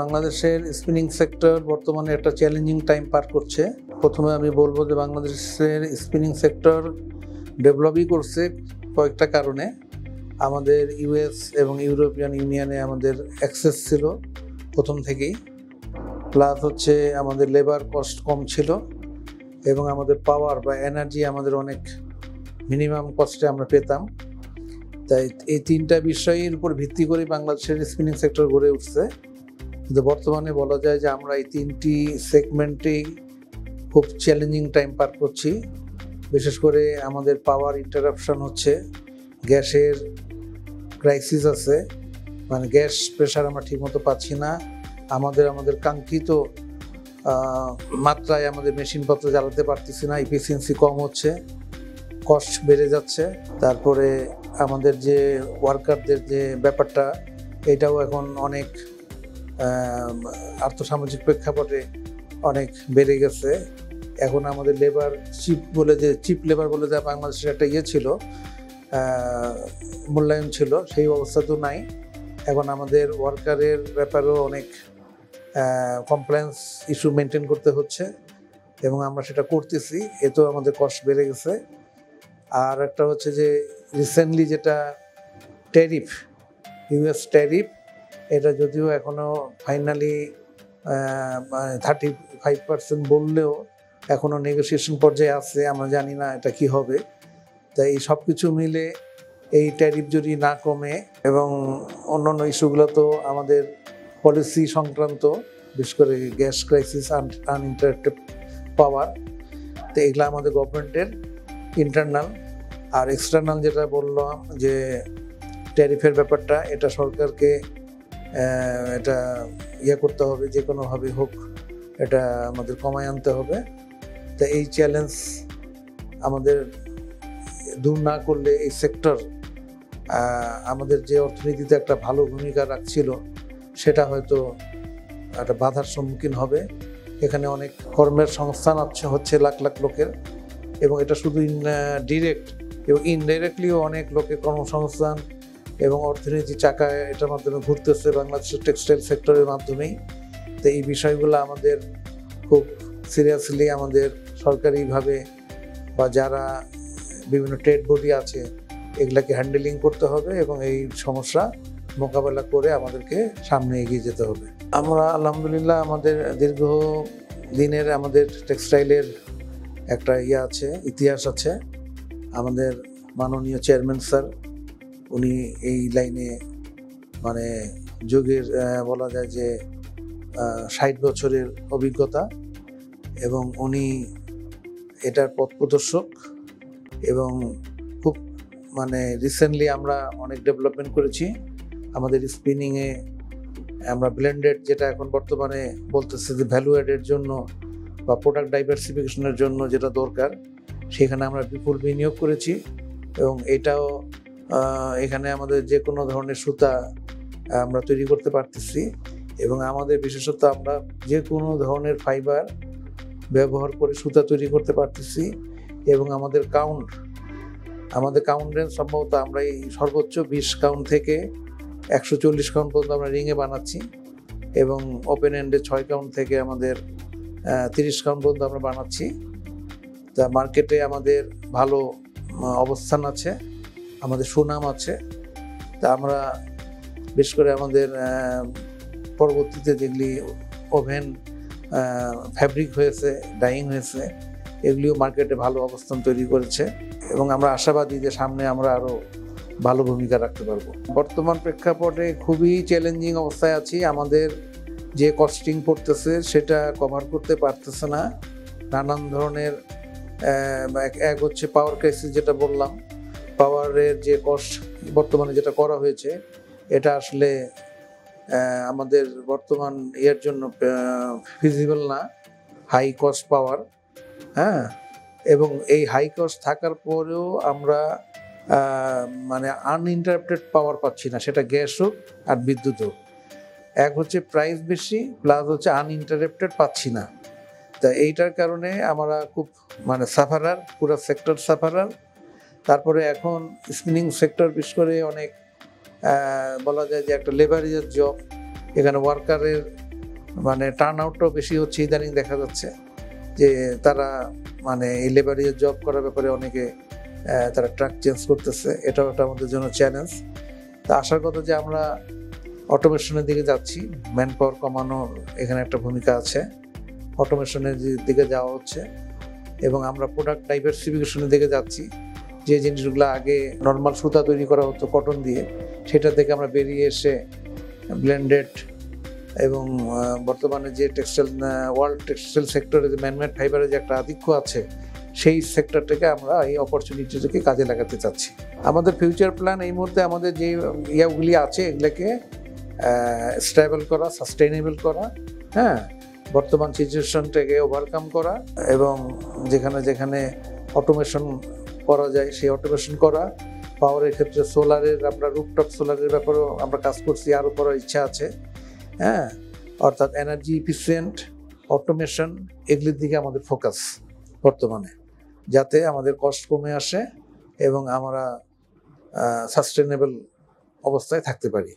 বাংলাদেশের spinning sector বর্তমানে একটা চ্যালেঞ্জিং টাইম পার করছে। প্রথমে আমি বলবো যে বাংলাদেশের স্পিনিং সেক্টর ডেভেলপই করছে কয়েকটা কারণে। আমাদের ইউএস এবং ইউরোপিয়ান ইউনিয়নে আমাদের অ্যাক্সেস ছিল প্রথম থেকেই, প্লাস হচ্ছে আমাদের লেবার কস্ট কম ছিল এবং আমাদের পাওয়ার বা এনার্জি আমাদের অনেক মিনিমাম কস্টে আমরা পেতাম। তাই এই তিনটা বিষয়ের উপর ভিত্তি করে বাংলাদেশের স্পিনিং সেক্টর গড়ে উঠছে। কিন্তু বর্তমানে বলা যায় যে আমরা এই তিনটি সেগমেন্টেই খুব চ্যালেঞ্জিং টাইম পার করছি। বিশেষ করে আমাদের পাওয়ার ইন্টারাপশন হচ্ছে, গ্যাসের ক্রাইসিস আছে, মানে গ্যাস প্রেশার আমরা ঠিকমতো পাচ্ছি না। আমাদের কাঙ্ক্ষিত মাত্রায় আমাদের মেশিনপত্র জ্বালাতে পারতেছি না, এফিসিয়েন্সি কম হচ্ছে, কস্ট বেড়ে যাচ্ছে। তারপরে আমাদের যে ওয়ার্কারদের যে ব্যাপারটা, এটাও এখন অনেক আর্থসামাজিক প্রেক্ষাপটে অনেক বেড়ে গেছে। এখন আমাদের লেবার চিপ লেবার বলে যে বাংলাদেশের একটা ছিল, মূল্যায়ন ছিল, সেই অবস্থা তো নাই। এখন আমাদের ওয়ার্কারের ব্যাপারেও অনেক কমপ্লায়েন্স ইস্যু মেনটেন করতে হচ্ছে এবং আমরা সেটা করতেছি, এতেও আমাদের কস্ট বেড়ে গেছে। আর একটা হচ্ছে যে রিসেন্টলি যেটা ট্যারিফ, ইউএস ট্যারিফ, এটা যদিও এখনও ফাইনালি 35% বললেও এখনও নেগোসিয়েশন পর্যায়ে আছে, আমরা জানি না এটা কি হবে। তাই এই সব কিছু মিলে এই ট্যারিফ যদি না কমে এবং অন্যান্য ইস্যুগুলো তো আমাদের পলিসি সংক্রান্ত, বিশেষ করে গ্যাস ক্রাইসিস, আনইন্টারাপ্টেড পাওয়ার, তো এগুলো আমাদের গভর্নমেন্টের ইন্টারনাল। আর এক্সটার্নাল যেটা বললাম যে ট্যারিফের ব্যাপারটা, এটা সরকারকে এটা করতে হবে, যে কোনোভাবে হোক এটা আমাদের কমায় আনতে হবে। তা এই চ্যালেঞ্জ আমাদের দূর না করলে এই সেক্টর আমাদের যে অর্থনীতিতে একটা ভালো ভূমিকা রাখছিল, সেটা হয়তো একটা বাধার সম্মুখীন হবে। এখানে অনেক কর্মের সংস্থান হচ্ছে লাখ লাখ লোকের, এবং এটা শুধু ডিরেক্ট এবং ইনডাইরেক্টলিও অনেক লোকের কর্মসংস্থান এবং অর্থনীতি চাকায় এটার মাধ্যমে ঘুরতেছে বাংলাদেশের টেক্সটাইল সেক্টরের মাধ্যমেই। তো এই বিষয়গুলো আমাদের খুব সিরিয়াসলি আমাদের সরকারিভাবে বা যারা বিভিন্ন ট্রেড বডি আছে, এগুলাকে হ্যান্ডেলিং করতে হবে এবং এই সমস্যা মোকাবেলা করে আমাদেরকে সামনে এগিয়ে যেতে হবে। আমরা আলহামদুলিল্লাহ আমাদের দীর্ঘদিনের আমাদের টেক্সটাইলের একটা ইতিহাস আছে। আমাদের মাননীয় চেয়ারম্যান স্যার, উনি এই লাইনে মানে যুগের বলা যায় যে 60 বছরের অভিজ্ঞতা, এবং উনি এটার পথ প্রদর্শক। এবং খুব রিসেন্টলি আমরা অনেক ডেভেলপমেন্ট করেছি আমাদের স্পিনিংয়ে। আমরা ব্লেন্ডেড, যেটা এখন বর্তমানে বলতেছে যে ভ্যালু অ্যাডের জন্য বা প্রোডাক্ট ডাইভার্সিফিকেশনের জন্য যেটা দরকার, সেখানে আমরা বিপুল বিনিয়োগ করেছি। এবং এটাও এখানে আমাদের যে কোনো ধরনের সুতা আমরা তৈরি করতে পারতেছি, এবং আমাদের বিশেষত আমরা যে কোনো ধরনের ফাইবার ব্যবহার করে সুতা তৈরি করতে পারতেছি। এবং আমাদের কাউন্ট রেঞ্জ সম্ভবত আমরা এই সর্বোচ্চ 20 কাউন্ট থেকে 140 কাউন্ট পর্যন্ত আমরা রিংয়ে বানাচ্ছি, এবং ওপেন এন্ডে 6 কাউন্ট থেকে আমাদের 30 কাউন্ট পর্যন্ত আমরা বানাচ্ছি। তা মার্কেটে আমাদের ভালো অবস্থান আছে, আমাদের সুনাম আছে। তা আমরা বিশেষ করে আমাদের পরবর্তীতে যেগুলি ওভেন ফ্যাব্রিক হয়েছে, ডাইং হয়েছে, এগুলিও মার্কেটে ভালো অবস্থান তৈরি করেছে, এবং আমরা আশাবাদী যে সামনে আমরা আরও ভালো ভূমিকা রাখতে পারবো। বর্তমান প্রেক্ষাপটে খুবই চ্যালেঞ্জিং অবস্থায় আছি। আমাদের যে কস্টিং পড়তেছে সেটা কভার করতে পারতেছে না। নানান ধরনের এক হচ্ছে পাওয়ার ক্রাইসিস, যেটা বললাম, পাওয়ারের যে কস্ট বর্তমানে যেটা করা হয়েছে, এটা আসলে আমাদের বর্তমান জন্য ফিজিবল না, হাই কস্ট পাওয়ার। হ্যাঁ, এবং এই হাই কস্ট থাকার পরেও আমরা আনইন্টারাপ্টেড পাওয়ার পাচ্ছি না, সেটা গ্যাস হোক আর বিদ্যুৎ হোক। এক হচ্ছে প্রাইস বেশি, প্লাস হচ্ছে আনইন্টারাপ্টেড পাচ্ছি না। তা এইটার কারণে আমরা খুব সাফারার, পুরো সেক্টর সাফারার। তারপরে এখন স্পিনিং সেক্টর বিশেষ করে অনেক বলা যায় যে একটা লেবারিজের জব, এখানে ওয়ার্কারের মানে টার্ন আউটটাও বেশি হচ্ছে ইদানিং দেখা যাচ্ছে, যে তারা মানে এই লেবারিয়ার জব করার ব্যাপারে অনেকে তারা ট্রাক চেঞ্জ করতেছে, এটাও একটা আমাদের জন্য চ্যালেঞ্জ। তা আশার কথা যে আমরা অটোমেশনের দিকে যাচ্ছি, ম্যান পাওয়ার কমানোর এখানে একটা ভূমিকা আছে, অটোমেশনের দিকে যাওয়া হচ্ছে, এবং আমরা প্রোডাক্ট ডাইভার্সিফিকেশনের দিকে যাচ্ছি। যে জিনিসগুলো আগে নর্মাল সুতা তৈরি করা হতো কটন দিয়ে, সেটা থেকে আমরা বেরিয়ে এসে ব্লেন্ডেড এবং বর্তমানে যে টেক্সটাইল ওয়ার্ল্ড টেক্সটাইল সেক্টরে যে ম্যানমেড ফাইবারের যে একটা আধিক্য আছে, সেই সেক্টরটাকে আমরা এই অপরচুনিটিটাকে কাজে লাগাতে চাচ্ছি। আমাদের ফিউচার প্ল্যান এই মুহূর্তে আমাদের যে ইয়াগুলি আছে এগুলোকে স্টেবল করা, সাস্টেইনেবল করা, হ্যাঁ, বর্তমান সিচুয়েশনটাকে ওভারকাম করা, এবং যেখানে যেখানে অটোমেশন করা যায় সেই অটোমেশন করা। পাওয়ারের ক্ষেত্রে সোলারের, আমরা রুফটপ সোলারের ব্যাপারেও আমরা কাজ করছি, আরও করার ইচ্ছা আছে, হ্যাঁ, অর্থাৎ এনার্জি ইফিসিয়েন্ট অটোমেশন, এগুলির দিকে আমাদের ফোকাস বর্তমানে, যাতে আমাদের কস্ট কমে আসে এবং আমরা সাস্টেনেবল অবস্থায় থাকতে পারি।